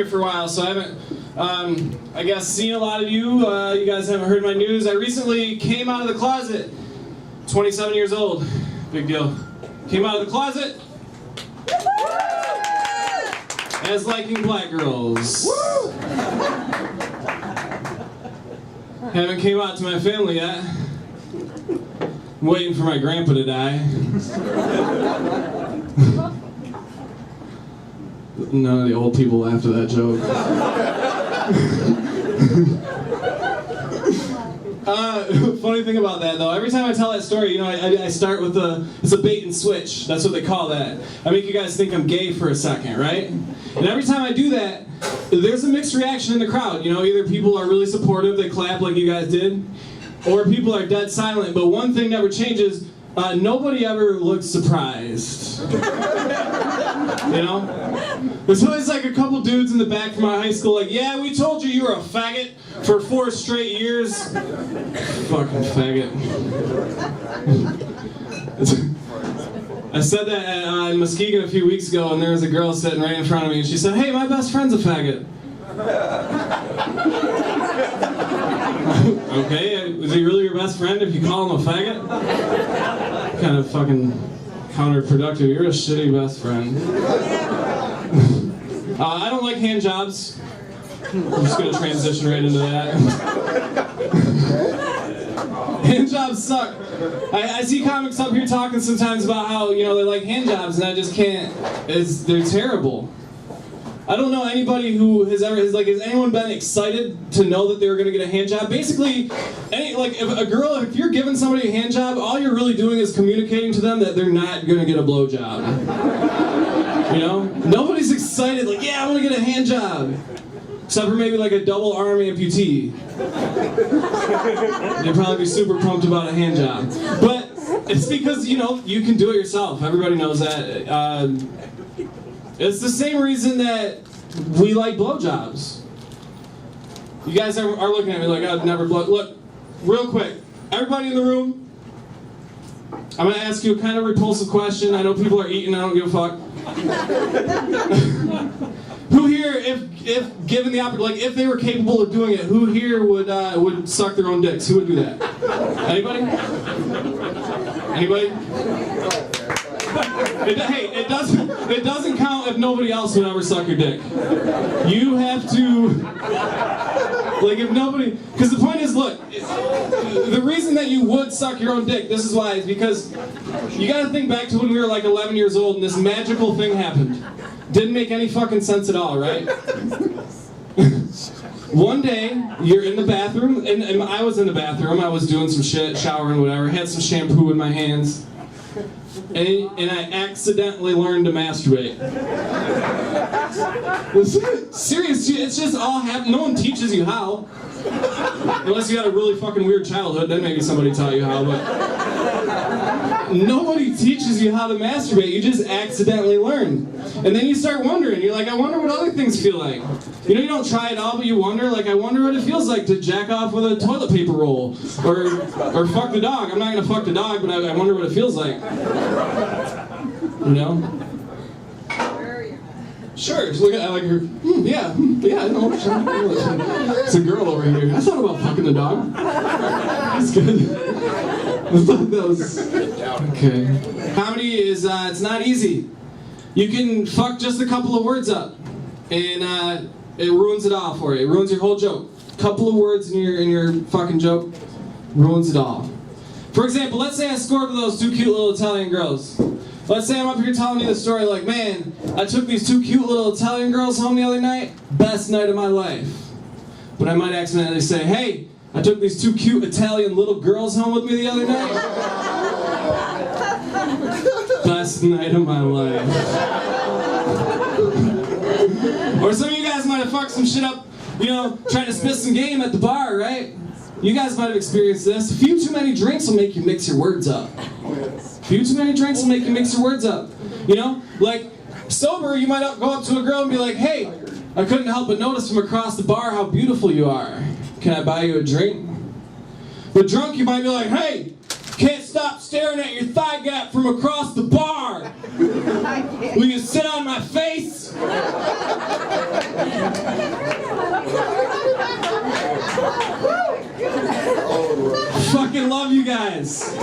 here for a while, so I haven't, I guess, seen a lot of you. You guys haven't heard my news. I recently came out of the closet, 27 years old. Big deal. Came out of the closet as liking black girls. Haven't came out to my family yet. I'm waiting for my grandpa to die. None of the old people laughed at that joke. Funny thing about that, though, every time I tell that story, you know, I start with it's a bait and switch. That's what they call that. I make you guys think I'm gay for a second, right? And every time I do that, there's a mixed reaction in the crowd. You know, either people are really supportive, they clap like you guys did, or people are dead silent. But one thing never changes, nobody ever looks surprised. You know? There's always like a couple dudes in the back from my high school like, yeah, we told you were a faggot for 4 straight years. Fucking faggot. I said that in Muskegon a few weeks ago, and there was a girl sitting right in front of me, and she said, hey, my best friend's a faggot. Okay, is he really your best friend if you call him a faggot? Kind of fucking counterproductive. You're a shitty best friend. I don't like hand jobs. I'm just going to transition right into that. Hand jobs suck. I see comics up here talking sometimes about how, you know, they like hand jobs, and I just can't. They're terrible. I don't know anybody who has anyone been excited to know that they were going to get a hand job? Basically, if you're giving somebody a hand job, all you're really doing is communicating to them that they're not going to get a blow job. You know? Nobody's excited, like, yeah, I want to get a hand job. Except for maybe like a double arm amputee. They'd probably be super pumped about a hand job. But it's because, you know, you can do it yourself. Everybody knows that. It's the same reason that we like blowjobs. You guys are looking at me like I'd never blow. Look, real quick, everybody in the room, I'm going to ask you a kind of repulsive question. I know people are eating, I don't give a fuck. Who here, if given the opportunity, like if they were capable of doing it, who here would suck their own dicks? Who would do that? Anybody? Anybody? It doesn't count if nobody else would ever suck your dick. You have to, like, if nobody, because the point is, look, the reason that you would suck your own dick, this is why, is because you got to think back to when we were like 11 years old and this magical thing happened. Didn't make any fucking sense at all, right? One day, you're in the bathroom, and I was in the bathroom, I was doing some shit, showering, whatever, had some shampoo in my hands. And I accidentally learned to masturbate. Seriously, it's just all happening. No one teaches you how. Unless you had a really fucking weird childhood, then maybe somebody taught you how, but nobody teaches you how to masturbate. You just accidentally learn. And then you start wondering. You're like, I wonder what other things feel like. You know, you don't try it all, but you wonder, like, I wonder what it feels like to jack off with a toilet paper roll. Or fuck the dog. I'm not going to fuck the dog, but I wonder what it feels like. You know? Sure, look at like her. Yeah, I know. It's a girl over here. I thought about fucking the dog. That's good. I thought that was okay. Comedy is it's not easy. You can fuck just a couple of words up, and it ruins it all for you. It ruins your whole joke. Couple of words in your fucking joke ruins it all. For example, let's say I scored with those 2 cute little Italian girls. Let's say I'm up here telling you the story like, man, I took these 2 cute little Italian girls home the other night, best night of my life. But I might accidentally say, hey, I took these 2 cute Italian little girls home with me the other night. Best night of my life. Or some of you guys might have fucked some shit up, you know, trying to spit some game at the bar, right? You guys might have experienced this. A few too many drinks will make you mix your words up. A few too many drinks will make you mix your words up. You know? Like, sober, you might go up to a girl and be like, hey, I couldn't help but notice from across the bar how beautiful you are. Can I buy you a drink? But drunk, you might be like, hey, can't stop staring at your thigh gap from across the bar. Will you sit on my face? Fucking love you guys.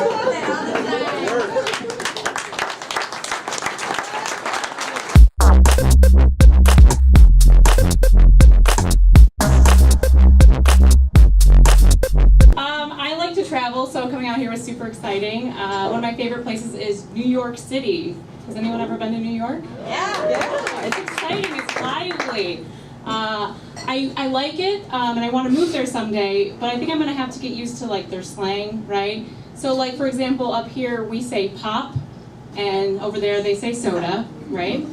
I like to travel, so coming out here was super exciting. One of my favorite places is New York City. Has anyone ever been to New York? Yeah. It's exciting, it's lively. I like it, and I want to move there someday, but I think I'm going to have to get used to like their slang, right? So like, for example, up here we say pop, and over there they say soda, right?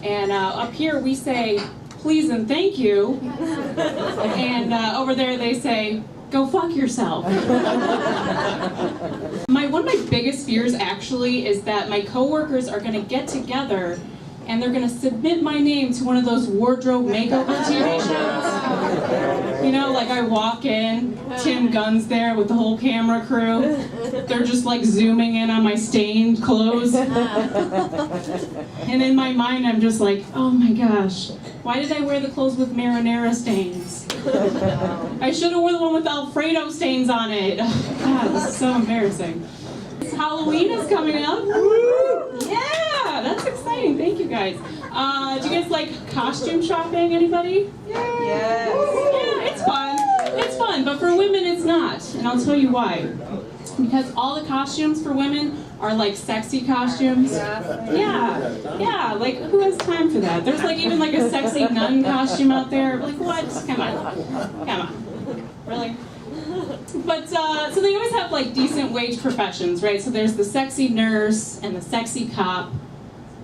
And up here we say please and thank you, and over there they say go fuck yourself. One of my biggest fears actually is that my coworkers are going to get together and they're going to submit my name to one of those wardrobe makeover TV shows. You know, like I walk in, Tim Gunn's there with the whole camera crew. They're just like zooming in on my stained clothes. And in my mind I'm just like, oh my gosh, why did I wear the clothes with marinara stains? I should have worn the one with Alfredo stains on it. God, this is so embarrassing. Halloween is coming up. Yeah, that's exciting. Thank you guys. Do you guys like costume shopping? Anybody? Yes. Yeah, it's fun. It's fun, but for women it's not. And I'll tell you why. Because all the costumes for women are like sexy costumes. Yeah, like who has time for that? There's like even like a sexy nun costume out there. Like what? Come on. Really? But, so they always have like decent wage professions, right? So there's the sexy nurse and the sexy cop.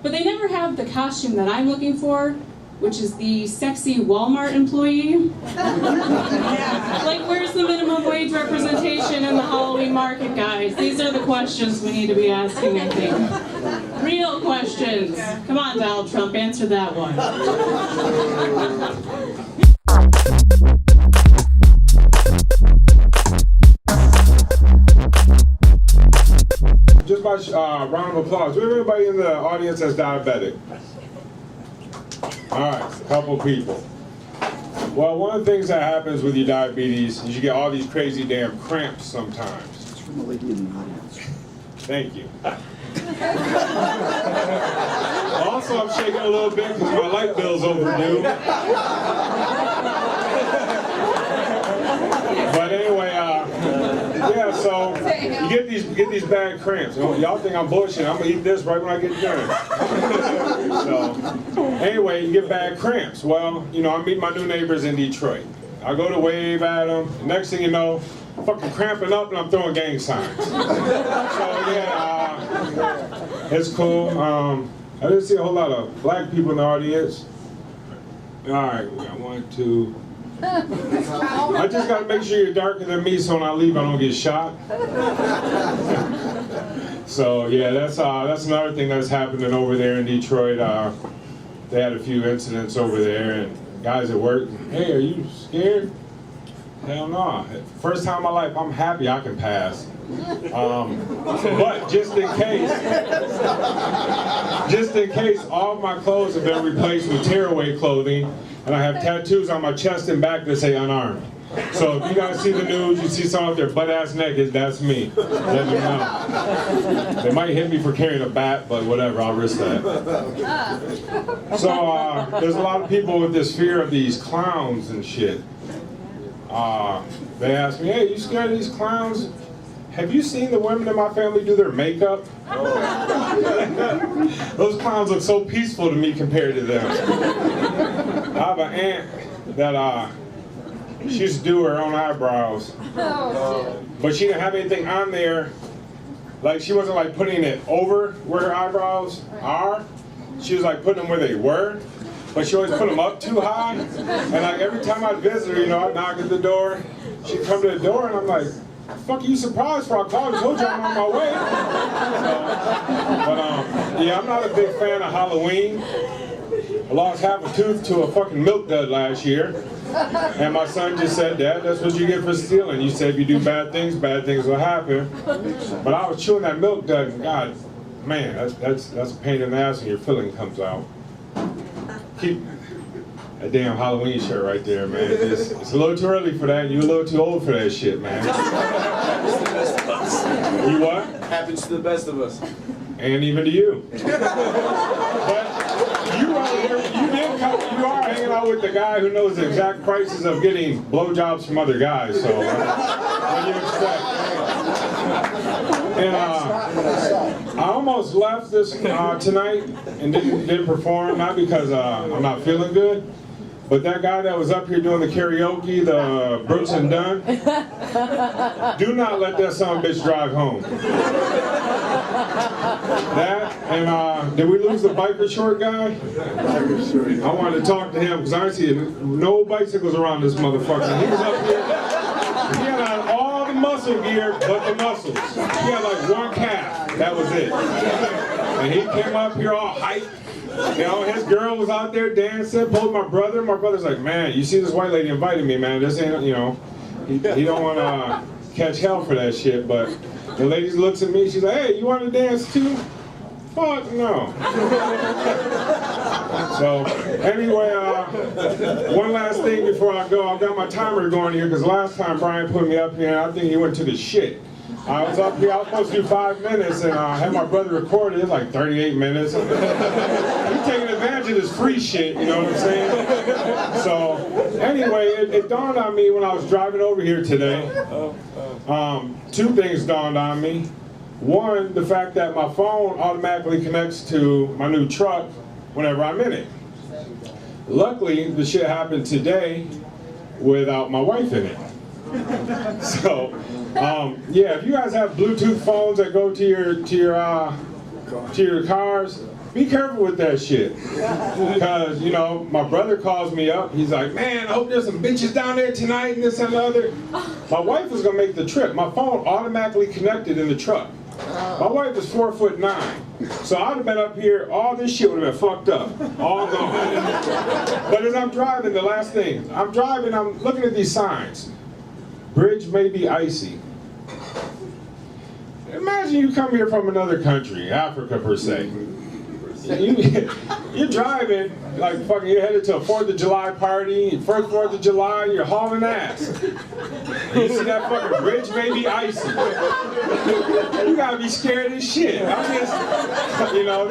But they never have the costume that I'm looking for, which is the sexy Walmart employee. Like, where's the minimum wage representation in the Halloween market, guys? These are the questions we need to be asking, I think. Real questions. Come on, Donald Trump, answer that one. Just by round of applause. Do everybody in the audience that's diabetic? All right, a couple people. Well, one of the things that happens with your diabetes is you get all these crazy damn cramps sometimes. It's from the lady in the audience. Thank you. Also, I'm shaking a little bit because my light bill's overdue. But anyway, yeah, so you get these bad cramps. Y'all think I'm bullshitting. I'm gonna eat this right when I get done. So anyway, you get bad cramps. Well, you know, I meet my new neighbors in Detroit. I go to wave at them. Next thing you know, I'm fucking cramping up and I'm throwing gang signs. So yeah, it's cool. I didn't see a whole lot of black people in the audience. All right, we got 1, 2. I just gotta make sure you're darker than me so when I leave I don't get shot. So yeah, that's another thing that's happening over there in Detroit. They had a few incidents over there and guys at work, hey, are you scared? Hell no. First time in my life I'm happy I can pass. But just in case all of my clothes have been replaced with tearaway clothing and I have tattoos on my chest and back that say unarmed. So if you guys see the news, you see someone with their butt ass naked, that's me. Let them know. They might hit me for carrying a bat, but whatever, I'll risk that. So there's a lot of people with this fear of these clowns and shit. They ask me, hey, you scared of these clowns? Have you seen the women in my family do their makeup? Those clowns look so peaceful to me compared to them. I have an aunt that she used to do her own eyebrows, but she didn't have anything on there. Like she wasn't like putting it over where her eyebrows are. She was like putting them where they were, but she always put them up too high. And like every time I'd visit her, you know, I'd knock at the door. She'd come to the door, and I'm like, "Fuck, you surprised for I called and told you I'm on my way." But yeah, I'm not a big fan of Halloween. I lost half a tooth to a fucking milk dud last year. And my son just said, Dad, that's what you get for stealing. You said if you do bad things will happen. But I was chewing that milk dud and God, man, that's a pain in the ass when your filling comes out. Keep that damn Halloween shirt right there, man. It's a little too early for that, and you're a little too old for that shit, man. Happens to the best of us. You what? Happens to the best of us. And even to you. But you are hanging out with the guy who knows the exact prices of getting blowjobs from other guys, so what do you expect? And I almost left this tonight and didn't perform, not because I'm not feeling good, but that guy that was up here doing the karaoke, the Brooks and Dunn, do not let that son of a bitch drive home. That, and did we lose the biker short guy? I wanted to talk to him, because I see no bicycles around this motherfucker. He was up here, he had on all the muscle gear but the muscles. He had like one calf, that was it. And he came up here all hyped. You know, his girl was out there dancing, pulled my brother. My brother's like, man, you see this white lady invited me, man. This ain't, you know, he don't want to catch hell for that shit. But the lady looks at me, she's like, hey, you want to dance too? Fuck no. So, anyway, one last thing before I go. I've got my timer going here, because last time Brian put me up here, and I think he went to the shit. I was up here, I was supposed to do 5 minutes, and I had my brother record it. It's like 38 minutes. He's taking advantage of this free shit, you know what I'm saying? So, anyway, it dawned on me when I was driving over here today. Two things dawned on me. One, the fact that my phone automatically connects to my new truck whenever I'm in it. Luckily, the shit happened today without my wife in it. So, yeah, if you guys have Bluetooth phones that go to your cars, be careful with that shit. Because, you know, my brother calls me up. He's like, man, I hope there's some bitches down there tonight and this and the other. My wife was going to make the trip. My phone automatically connected in the truck. My wife is 4'9". So I'd have been up here, all this shit would have been fucked up. All gone. But as I'm driving, the last thing, I'm driving, I'm looking at these signs. Bridge may be icy. Imagine you come here from another country, Africa per se. You're driving, like fucking, you're headed to a 4th of July party, first 4th of July, you're hauling ass. You see that fucking bridge may be icy. You gotta be scared as shit. I'm just, you know,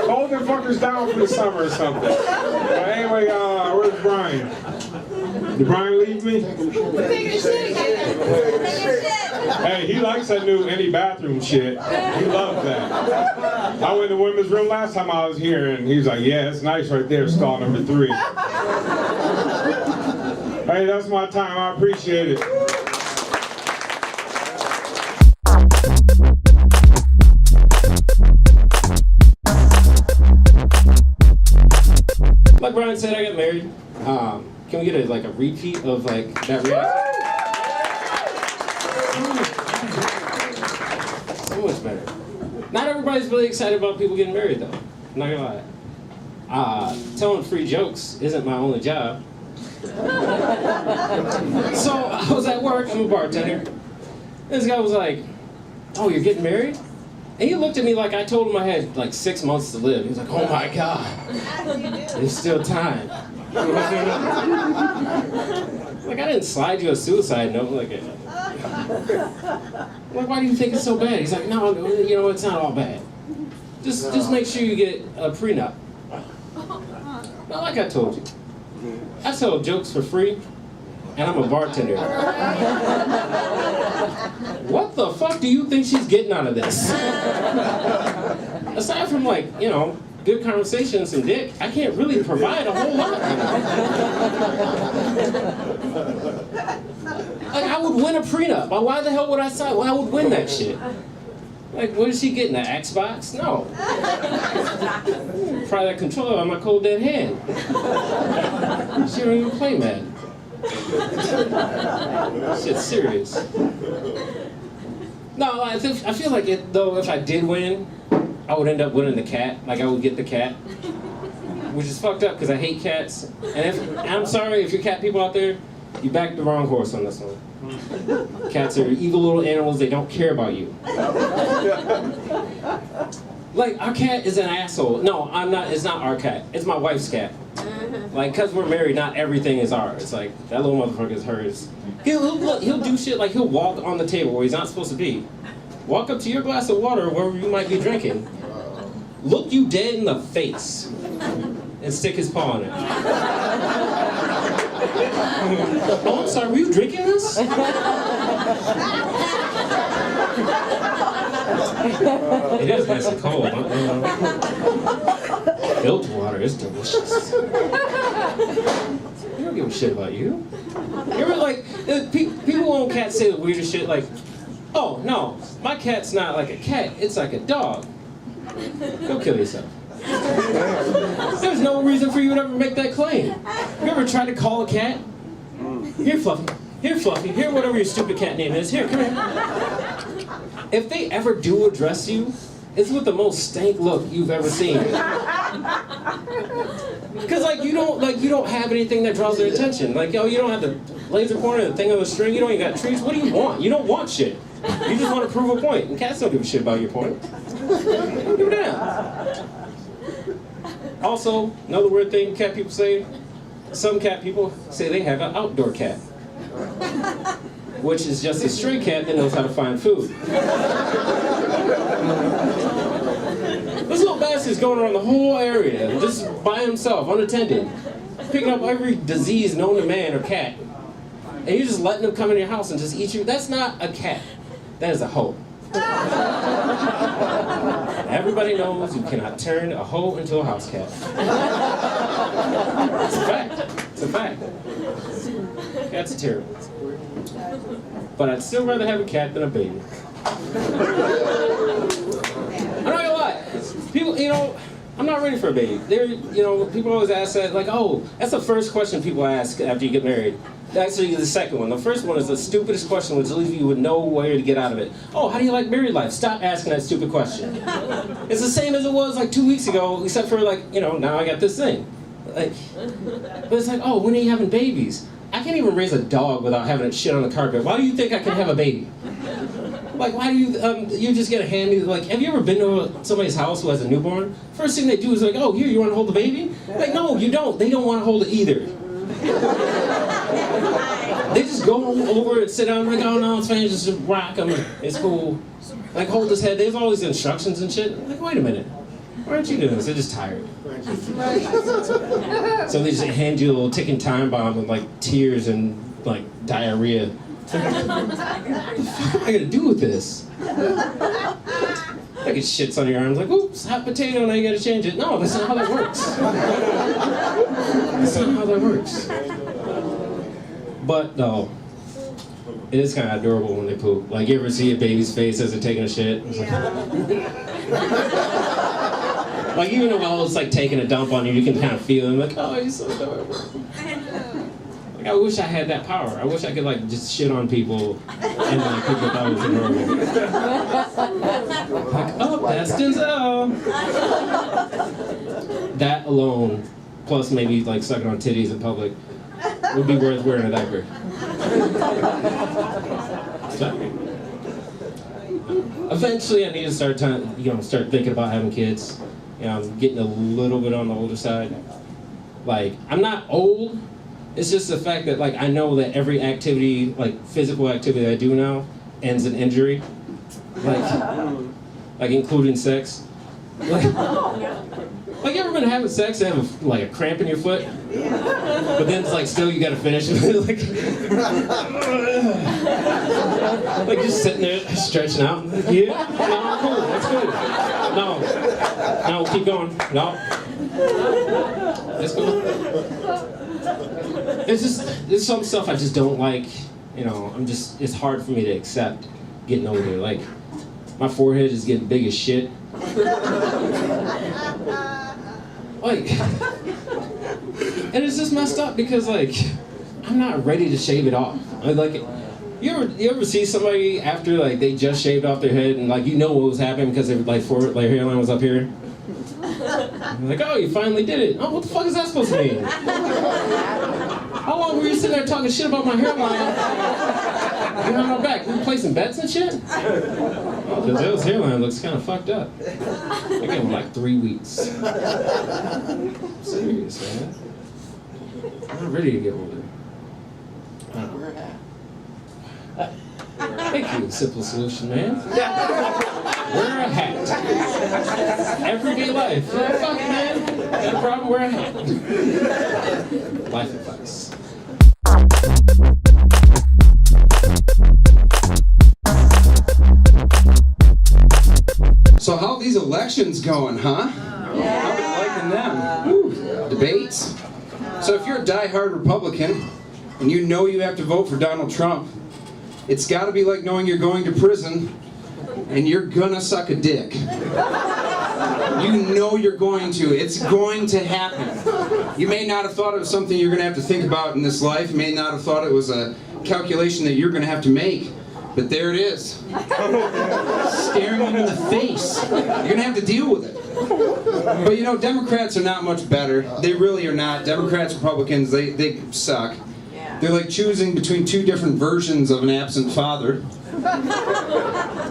hold them fuckers down for the summer or something. But anyway, where's Brian? Did Brian leave me? Take a shit again. Hey, he likes that new any bathroom shit. He loves that. I went to the women's room last time I was here, and he was like, yeah, it's nice right there, stall number 3. Hey, that's my time. I appreciate it. Like Brian said, I got married. Can we get a repeat of like that reaction? So much better. Not everybody's really excited about people getting married though. I'm not gonna lie. Telling free jokes isn't my only job. So I was at work, I'm a bartender. This guy was like, oh, you're getting married? And he looked at me like I told him I had like 6 months to live. He was like, oh my God, there's still time. Like, I didn't slide you a suicide note. Like, why do you think it's so bad? He's like, no, you know, it's not all bad. Just make sure you get a prenup. Well, like I told you, I sell jokes for free, and I'm a bartender. What the fuck do you think she's getting out of this? Aside from, like, you know, good conversation and some dick, I can't really provide a whole lot. Like, I would win a prenup. Why the hell would I sign? Well, I would win that shit. Like, what is she getting, an Xbox? No. Probably that controller on my cold dead hand. She don't even play Madden. Shit's serious. No, I feel like though, if I did win, I would end up winning the cat. Like, I would get the cat. Which is fucked up, because I hate cats. And I'm sorry if you're cat people out there, you backed the wrong horse on this one. Cats are evil little animals, they don't care about you. Like, our cat is an asshole. No, I'm not. It's not our cat. It's my wife's cat. Like, cause we're married, not everything is ours. Like, that little motherfucker is hers. He'll do shit like he'll walk on the table where he's not supposed to be. Walk up to your glass of water wherever you might be drinking. Look you dead in the face. And stick his paw in it. Oh, I'm sorry, were you drinking this? It is nice and cold. Filter water is delicious. They don't give a shit about you. You ever like, people own cats say the weirdest shit like, oh no, my cat's not like a cat, it's like a dog. Go kill yourself. There's no reason for you to ever make that claim. You ever tried to call a cat? Here, Fluffy. Here, Fluffy. Here, whatever your stupid cat name is. Here, come here. If they ever do address you, it's with the most stank look you've ever seen. Because like you don't have anything that draws their attention. Like, yo, you don't have the laser pointer, the thing on the string. You don't even got trees. What do you want? You don't want shit. You just want to prove a point. And cats don't give a shit about your point. They don't give a damn. Also, another weird thing cat people say, some cat people say they have an outdoor cat. Which is just a stray cat that knows how to find food. This little bastard's going around the whole area, just by himself, unattended, picking up every disease known to man or cat. And you're just letting him come in your house and just eat you. That's not a cat. That is a hoe. Everybody knows you cannot turn a hoe into a house cat. It's a fact. It's a fact. Cats are terrible. But I'd still rather have a cat than a baby. I'm not gonna lie. People, I'm not ready for a baby. People always ask that, like, oh, that's the first question people ask after you get married. Actually, the second one. The first one is the stupidest question, which leaves you with no way to get out of it. Oh, how do you like married life? Stop asking that stupid question. It's the same as it was like 2 weeks ago, except for like, now I got this thing. Like, but it's like, oh, when are you having babies? I can't even raise a dog without having it shit on the carpet. Why do you think I can have a baby? Like, why do you just get a handy, like, have you ever been to somebody's house who has a newborn? First thing they do is like, oh, here, you want to hold the baby? Like, no, you don't. They don't want to hold it either. They just go over and sit down, like, oh no, it's fine, just rock him, it's cool. Like, hold his head, there's all these instructions and shit. Like, wait a minute, why aren't you doing this? They're just tired. So they just hand you a little ticking time bomb with like tears and like diarrhea. What the fuck am I gonna do with this? Like it shits on your arms, like, oops, hot potato, now you gotta change it. No, that's not how that works. That's not how that works. But no, it is kind of adorable when they poop. Like, you ever see a baby's face as they're taking a shit? It's like even while it's like taking a dump on you, you can kind of feel them. Like, oh, he's so adorable. Like, I wish I had that power. I wish I could like just shit on people and like people thought it was adorable. Like, oh, that's Denzel. That alone, plus maybe like sucking on titties in public, would be worth wearing a diaper. Eventually, I need to start start thinking about having kids. I'm getting a little bit on the older side. Like, I'm not old. It's just the fact that like I know that every activity, like physical activity I do now, ends in injury. Like including sex. Like you ever been having sex and have like a cramp in your foot? But then it's like still you gotta finish it. Like just sitting there stretching out. Like, yeah, no, cool, that's good. No, keep going. No. That's cool. There's some stuff I just don't like. It's hard for me to accept getting older. Like, my forehead is getting big as shit. Like, and it's just messed up because like, I'm not ready to shave it off. Like, you ever see somebody after like they just shaved off their head and like what was happening because their their hairline was up here? Like, oh, you finally did it. Oh, what the fuck is that supposed to mean? How long were you sitting there talking shit about my hairline? Behind my back. We replacing beds and shit? Oh, because those hairline looks kind of fucked up. I gave him like 3 weeks. I'm serious, man. I'm ready to get older. Thank you, simple solution, man. Wear a hat. Everyday life. Yeah, fuck, man. Got a problem? Wear a hat. Life advice. So how are these elections going, huh? I've been liking them. Woo. Debates. So if you're a diehard Republican and you know you have to vote for Donald Trump, it's got to be like knowing you're going to prison and you're gonna suck a dick. You know you're going to. It's going to happen. You may not have thought it was something you're gonna have to think about in this life. You may not have thought it was a calculation that you're gonna have to make. But there it is. Staring you in the face. You're gonna have to deal with it. But you know, Democrats are not much better. They really are not. Democrats, Republicans, they suck. They're like choosing between two different versions of an absent father.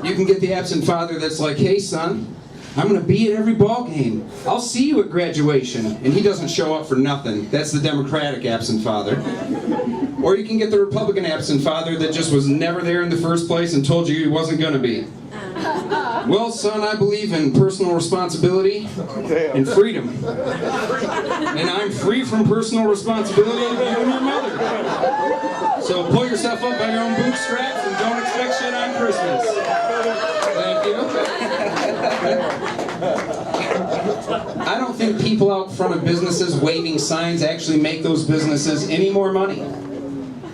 You can get the absent father that's like, hey son, I'm gonna be at every ball game. I'll see you at graduation. And he doesn't show up for nothing. That's the Democratic absent father. Or you can get the Republican absent father that just was never there in the first place and told you he wasn't gonna be. Well, son, I believe in personal responsibility and freedom. And I'm free from personal responsibility of you and your mother. So pull yourself up by your own bootstraps and don't expect shit on Christmas. Thank you. I don't think people out front of businesses waving signs actually make those businesses any more money.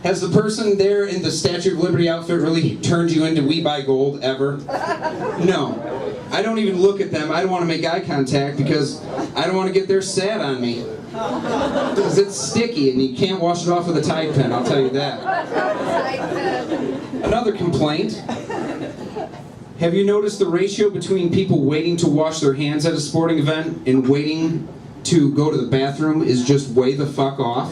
Has the person there in the Statue of Liberty outfit really turned you into We Buy Gold ever? No. I don't even look at them. I don't want to make eye contact because I don't want to get their sad on me. Because it's sticky and you can't wash it off with a Tide pen, I'll tell you that. Another complaint. Have you noticed the ratio between people waiting to wash their hands at a sporting event and waiting to go to the bathroom is just way the fuck off?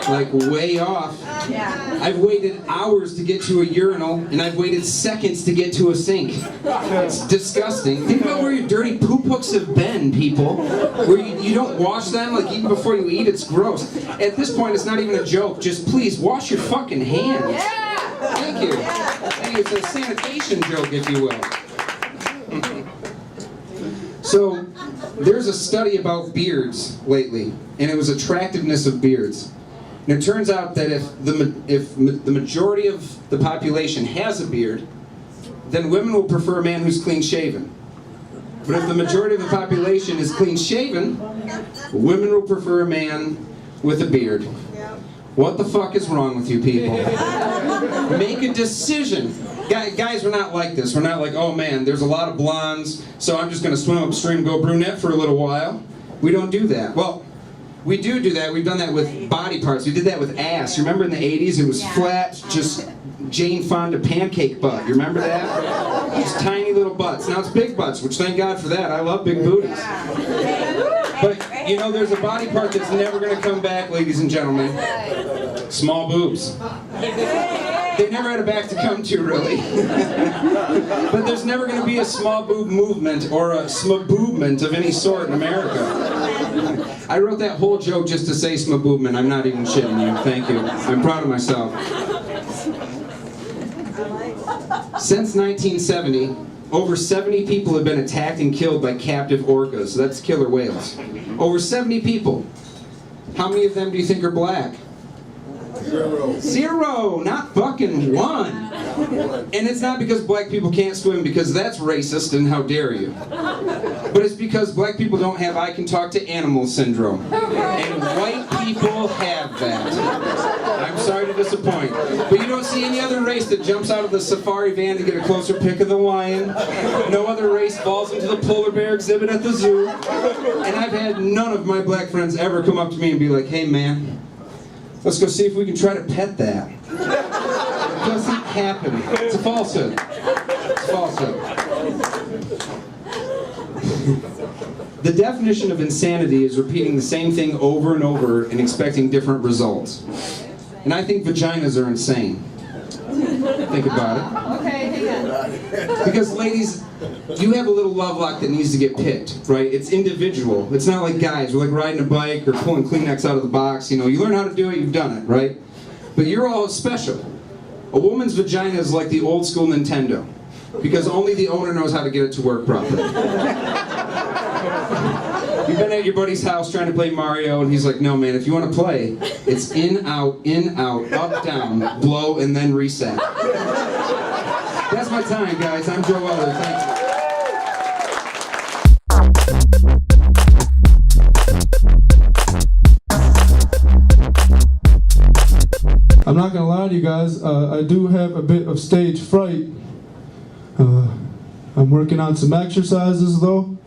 Like way off. I've waited hours to get to a urinal and I've waited seconds to get to a sink. It's disgusting. Think about where your dirty poop hooks have been, people. Where you don't wash them, like even before you eat, it's gross. At this point, it's not even a joke. Just please wash your fucking hands. Thank you. Thank you. It's a sanitation joke, if you will. So, there's a study about beards lately, and it was attractiveness of beards. And it turns out that if the majority of the population has a beard, then women will prefer a man who's clean shaven. But if the majority of the population is clean shaven, women will prefer a man with a beard. What the fuck is wrong with you people? Make a decision. Guys, we're not like this. We're not like, oh man, there's a lot of blondes, so I'm just going to swim upstream, go brunette for a little while. We don't do that. Well, we do that. We've done that with body parts. We did that with ass. You remember in the 80s, it was flat, just Jane Fonda pancake butt. You remember that? Just tiny little butts. Now it's big butts, which thank God for that. I love big booties. But, you know, there's a body part that's never going to come back, ladies and gentlemen. Small boobs. They never had a back to come to, really. But there's never going to be a small boob movement or a smaboobment of any sort in America. I wrote that whole joke just to say smaboobment. I'm not even shitting you. Thank you. I'm proud of myself. Since 1970, over 70 people have been attacked and killed by captive orcas. So that's killer whales. Over 70 people. How many of them do you think are black? Zero, not fucking one. And it's not because black people can't swim, because that's racist and how dare you. But it's because black people don't have I can talk to animals syndrome. And white people have that. I'm sorry to disappoint. But you don't see any other race that jumps out of the safari van to get a closer pick of the lion. No other race falls into the polar bear exhibit at the zoo. And I've had none of my black friends ever come up to me and be like, hey man, let's go see if we can try to pet that. It doesn't happen. It's a falsehood. It's a falsehood. The definition of insanity is repeating the same thing over and over and expecting different results. And I think vaginas are insane. I think think about it. Okay, hang on. Because ladies, you have a little love lock that needs to get picked, right? It's individual. It's not like guys, we're like riding a bike or pulling Kleenex out of the box. You know, you learn how to do it, you've done it, right? But you're all special. A woman's vagina is like the old school Nintendo, because only the owner knows how to get it to work properly. You've been at your buddy's house trying to play Mario, and he's like, no man, if you want to play, it's in, out, up, down, blow, and then reset. That's my time, guys. I'm Joe Weller. Thank you. I'm not gonna lie to you guys, I do have a bit of stage fright. I'm working on some exercises though,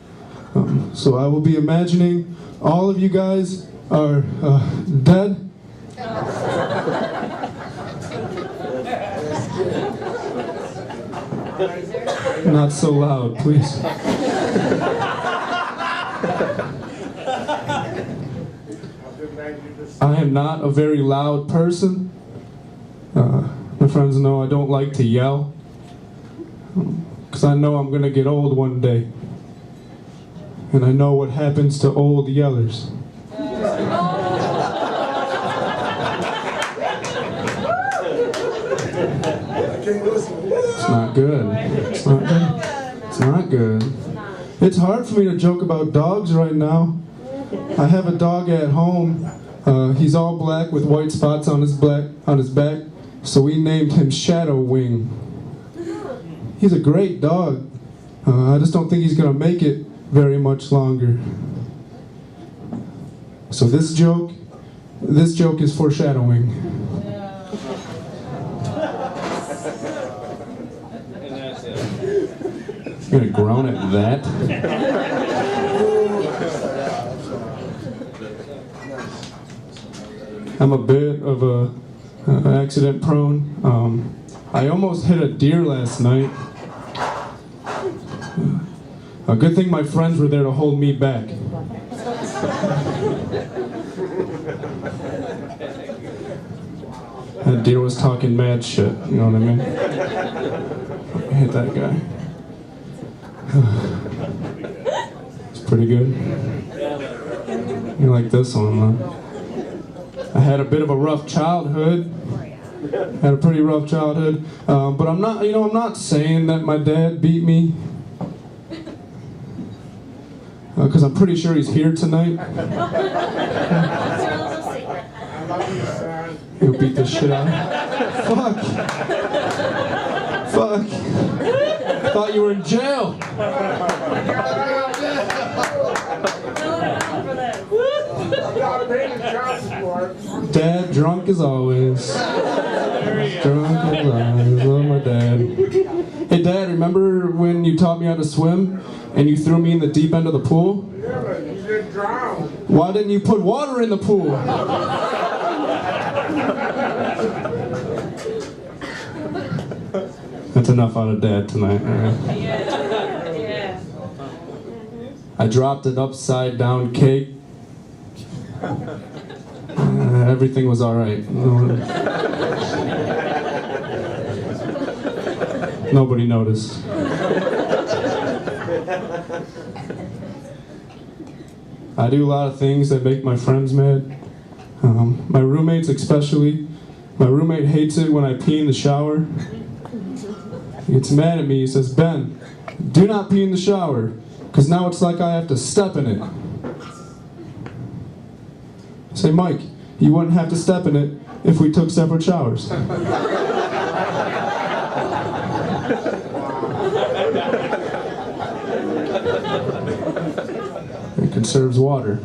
so I will be imagining all of you guys are dead. Not so loud, please. I am not a very loud person. My friends know I don't like to yell, because I know I'm going to get old one day. And I know what happens to old yellers. It's not good. It's not good. It's not good. It's hard for me to joke about dogs right now. I have a dog at home. He's all black with white spots on his back, so we named him Shadow Wing. He's a great dog. I just don't think he's gonna make it very much longer. So this joke is foreshadowing. You're gonna groan at that? I'm a bit of a accident prone. I almost hit a deer last night. A good thing my friends were there to hold me back. That deer was talking mad shit, you know what I mean? I hit that guy. It's pretty good. You like this one, huh? I had a bit of a rough childhood. Had a pretty rough childhood. But I'm not saying that my dad beat me. Because I'm pretty sure he's here tonight. He'll beat the shit out of me. Fuck. Thought you were in jail. Dad, drunk as always. Drunk as always. Love my dad. Hey Dad, remember when you taught me how to swim and you threw me in the deep end of the pool? Yeah, but you didn't drown. Why didn't you put water in the pool? That's enough out of Dad tonight. Right? Yeah. I dropped an upside down cake. Everything was alright. Nobody noticed. I do a lot of things that make my friends mad. My roommates especially. My roommate hates it when I pee in the shower. He gets mad at me. He says, Ben, do not pee in the shower, because now it's like I have to step in it. I say, Mike, you wouldn't have to step in it if we took separate showers. It conserves water.